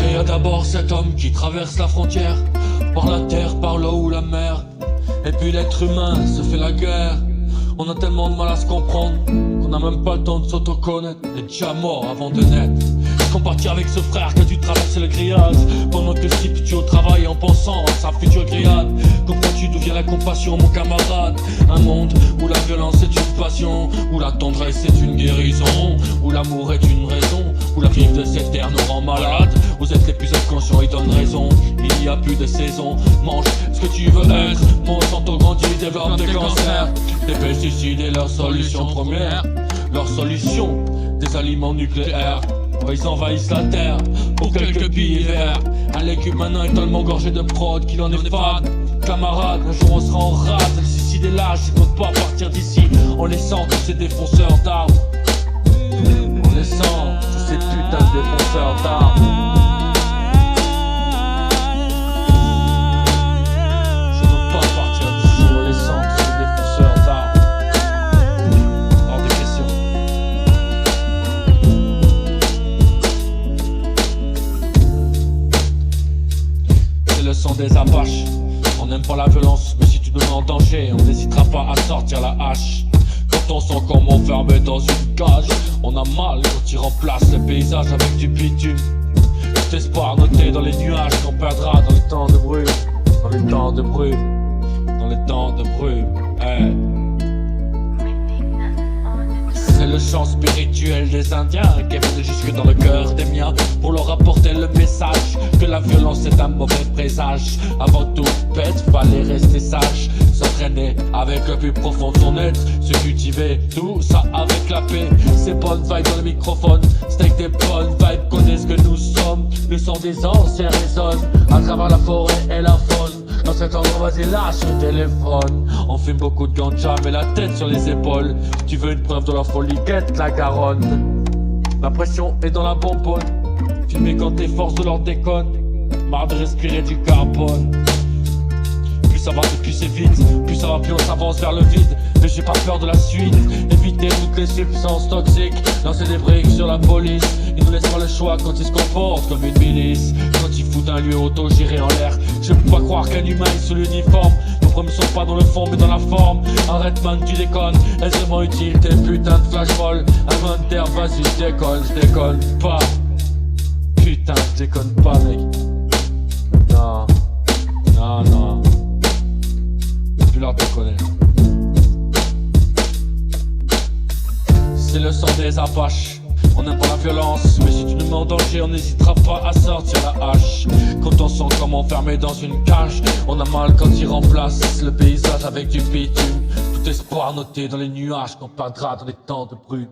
Et y a d'abord cet homme qui traverse la frontière, par la terre, par l'eau ou la mer. Et puis l'être humain se fait la guerre. On a tellement de mal à se comprendre qu'on n'a même pas le temps de s'auto-connaître. On est déjà mort avant de naître. Qu'on partir avec ce frère qui a dû traverser le grillage, pendant que ce type tue au travail en pensant à sa future grillade. Comprends-tu d'où vient la compassion, mon camarade? Un monde où la violence est une passion, où la tendresse est une guérison, où l'amour est une raison, où la vie de cette terre nous rend malade. Vous êtes les plus inconscients, ils donnent raison. Il n'y a plus de saison, mange ce que tu veux être. Monsanto grandit, développe des cancers. Les pesticides et leur solution première. Leur solution, des aliments nucléaires. Ils envahissent la terre pour quelques billes verts. Un légume maintenant est tellement gorgé de prod qu'il en est fan. Camarade, un jour on sera en rate. Le suicide est lâche, il ne faut pas partir d'ici en laissant tous ces défonceurs d'arbres. En laissant tous ces putains de défonceurs d'arbres. Je ne veux pas partir d'ici en laissant tous ces défonceurs d'arbres. Hors de question. C'est le sang des Apaches. On n'aime pas la violence, mais si tu nous mets en danger, on n'hésitera pas à sortir la hache. Quand on sent comme enfermé dans une cage, on a mal quand il remplace le paysage avec du bitume. Tout espoir noté dans les nuages qu'on perdra dans les temps de brume. Dans les temps de brume, dans les temps de brume, hey. C'est le chant spirituel des Indiens qui est venu jusque dans le cœur des miens pour leur apporter le message que la violence est un mauvais présage. Avant tout bête, fallait rester sage, s'entraîner avec le plus profond de son être, se cultiver, tout ça avec la paix. Ces bonnes vibes dans le microphone, c'est avec des bonnes vibes qu'on est ce que nous sommes. Le sang des anciens résonne à travers la forêt et la faune. Dans cet endroit, vas-y, lâche le téléphone. On fume beaucoup de ganja, mais la tête sur les épaules. Tu veux une preuve de leur folie, guette la Garonne. La pression est dans la bonbonne. Filmer quand tes forces de leur déconne. Marre de respirer du carbone. Plus ça va, plus c'est vite. Plus ça va, plus on s'avance vers le vide. Mais j'ai pas peur de la suite. Éviter toutes les substances toxiques. Lancer des briques sur la police. Ils nous laissent pas le choix quand ils se comportent comme une milice. Quand ils foutent un lieu autogéré en l'air. Je peux pas croire qu'un humain est sous l'uniforme. Nos problèmes sont pas dans le fond mais dans la forme. Arrête man, tu déconnes. Est-ce vraiment utile tes putains de flash balls? Inventaire, vas-y, je déconne pas. Putain, je déconne pas mec. Non, non, non. Plus l'heure de déconner. C'est le sang des Apaches. On n'aime pas la violence, mais si tu nous mets en danger, on n'hésitera pas à sortir la hache. Quand on sent comme enfermé dans une cage, on a mal quand il remplace le paysage avec du bitume. Tout espoir noté dans les nuages qu'on perdra dans les temps de brume.